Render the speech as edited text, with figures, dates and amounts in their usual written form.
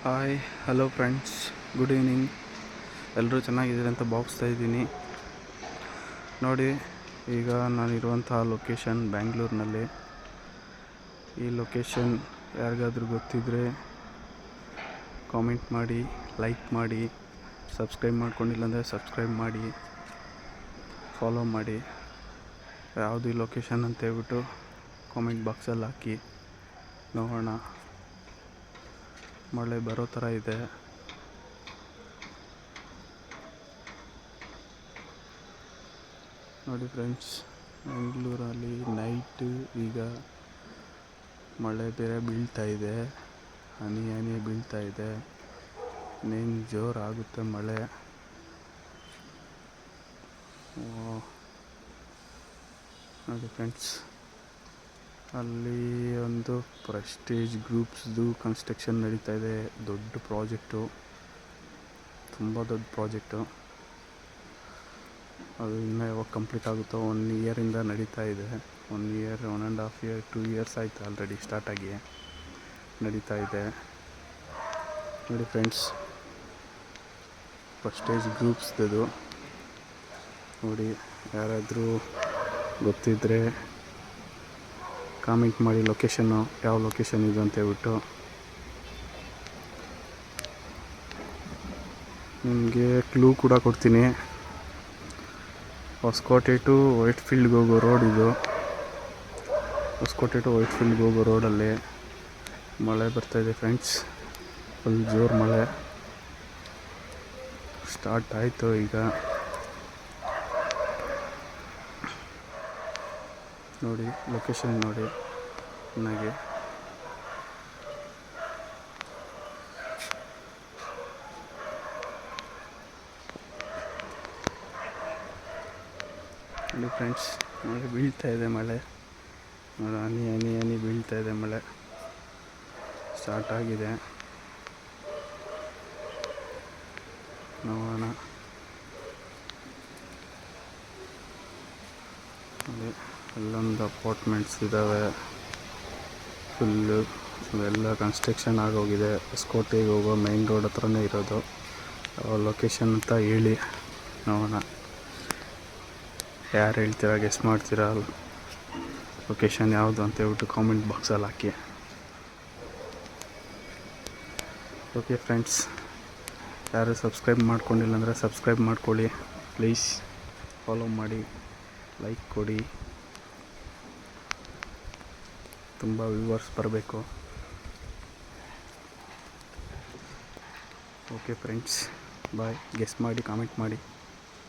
Hi hello friends, good evening. ಎಲ್ಲರೂ ಚೆನ್ನಾಗಿದ್ದೀರಿ ಅಂತ ಭಾವಿಸ್ತಾ ಇದ್ದೀನಿ. ನೋಡಿ, ಈಗ ನಾನಿರುವಂತಹ ಲೊಕೇಶನ್ ಬ್ಯಾಂಗ್ಳೂರಿನಲ್ಲಿ. ಈ ಲೊಕೇಶನ್ ಯಾರಿಗಾದ್ರೂ ಗೊತ್ತಿದ್ದರೆ ಕಾಮೆಂಟ್ ಮಾಡಿ, ಲೈಕ್ ಮಾಡಿ, ಸಬ್ಸ್ಕ್ರೈಬ್ ಮಾಡ್ಕೊಂಡಿಲ್ಲ ಅಂದರೆ ಸಬ್ಸ್ಕ್ರೈಬ್ ಮಾಡಿ, ಫಾಲೋ ಮಾಡಿ. ಯಾವುದು ಈ ಲೊಕೇಶನ್ ಅಂತ ಹೇಳ್ಬಿಟ್ಟು ಕಾಮೆಂಟ್ ಬಾಕ್ಸಲ್ಲಿ ಹಾಕಿ ನೋಡೋಣ. ಮಳೆ ಬರೋ ಥರ ಇದೆ. ನೋಡಿ ಫ್ರೆಂಡ್ಸ್, ಬೆಂಗಳೂರಲ್ಲಿ ನೈಟು ಈಗ ಮಳೆ ಬೇರೆ ಬೀಳ್ತಾ ಇದೆ, ಹನಿ ಬೀಳ್ತಾ ಇದೆ. ಇನ್ನೇನು ಜೋರಾಗುತ್ತೆ ಮಳೆ. ನೋಡಿ ಫ್ರೆಂಡ್ಸ್, ಅಲ್ಲಿ ಒಂದು ಪ್ರೆಸ್ಟೀಜ್ ಗ್ರೂಪ್ಸ್ದು ಕನ್ಸ್ಟ್ರಕ್ಷನ್ ನಡೀತಾ ಇದೆ. ದೊಡ್ಡ ಪ್ರಾಜೆಕ್ಟು, ತುಂಬ ದೊಡ್ಡ ಪ್ರಾಜೆಕ್ಟು. ಅದು ಇನ್ನೂ ಯಾವಾಗ ಕಂಪ್ಲೀಟ್ ಆಗುತ್ತೋ, 1 ಇಯರಿಂದ ನಡೀತಾ ಇದೆ. 1 ಇಯರ್, 1.5 ಇಯರ್, 2 ಇಯರ್ಸ್ ಆಯಿತು ಆಲ್ರೆಡಿ ಸ್ಟಾರ್ಟ್ ಆಗಿ ನಡೀತಾ ಇದೆ. ನೋಡಿ ಫ್ರೆಂಡ್ಸ್, ಪ್ರೆಸ್ಟೀಜ್ ಗ್ರೂಪ್ಸ್ದು ನೋಡಿ. ಯಾರಾದರೂ ಗೊತ್ತಿದ್ದರೆ ಕಾಮೆಂಟ್ ಮಾಡಿ, ಲೊಕೇಶನ್ನು ಯಾವ ಲೊಕೇಶನ್ ಇದು ಅಂತ ಹೇಳ್ಬಿಟ್ಟು. ನಿಮಗೆ ಕ್ಲೂ ಕೂಡ ಕೊಡ್ತೀನಿ. ಹೊಸಕೋಟೆ ಟು ವೈಟ್ಫೀಲ್ಡ್ಗೆ ಹೋಗೋ ರೋಡ್ ಇದು. ಹೊಸಕೋಟೆ ಟು ವೈಟ್ಫೀಲ್ಡ್ಗೆ ಹೋಗೋ ರೋಡಲ್ಲಿ ಮಳೆ ಬರ್ತಾಯಿದೆ ಫ್ರೆಂಡ್ಸ್. ಫುಲ್ ಜೋರು ಮಳೆ ಸ್ಟಾರ್ಟ್ ಆಯಿತು ಈಗ. ನೋಡಿ ಲೊಕೇಶನ್ ನೋಡಿ ಚೆನ್ನಾಗಿ. ನೋಡಿ ಫ್ರೆಂಡ್ಸ್, ಮಳೆ ಬೀಳ್ತಾ ಇದೆ. ಮಳೆ ನೋಡಿ, ಹನಿ ಬೀಳ್ತಾ ಇದೆ. ಮಳೆ ಸ್ಟಾರ್ಟ್ ಆಗಿದೆ. ನೋಡೋಣ. ನೋಡಿ, ಅಲ್ಲೊಂದು ಅಪಾರ್ಟ್ಮೆಂಟ್ಸ್ ಇದ್ದಾವೆ. ಫುಲ್ಲು ಎಲ್ಲ ಕನ್ಸ್ಟ್ರಕ್ಷನ್ ಆಗೋಗಿದೆ. ಹೊಸಕೋಟೆಗೆ ಹೋಗೋ ಮೈನ್ ರೋಡ್ ಹತ್ರನೇ ಇರೋದು. ಲೊಕೇಶನ್ ಅಂತ ಹೇಳಿ ನೋಡೋಣ. ಯಾರು ಹೇಳ್ತೀರಾ, ಗೆಸ್ ಮಾಡ್ತೀರಾ ಲೊಕೇಶನ್ ಯಾವುದು ಅಂತ ಹೇಳ್ಬಿಟ್ಟು ಕಾಮೆಂಟ್ ಬಾಕ್ಸಲ್ಲಿ ಹಾಕಿ. ಓಕೆ ಫ್ರೆಂಡ್ಸ್, ಯಾರು ಸಬ್ಸ್ಕ್ರೈಬ್ ಮಾಡ್ಕೊಂಡಿಲ್ಲ ಅಂದರೆ ಸಬ್ಸ್ಕ್ರೈಬ್ ಮಾಡ್ಕೊಳ್ಳಿ ಪ್ಲೀಸ್. ಫಾಲೋ ಮಾಡಿ, ಲೈಕ್ ಕೊಡಿ. ತುಂಬ ವ್ಯೂವರ್ಸ್ ಬರಬೇಕು. ಓಕೆ ಫ್ರೆಂಡ್ಸ್, ಬಾಯ್. ಗೆಸ್ ಮಾಡಿ, ಕಾಮೆಂಟ್ ಮಾಡಿ.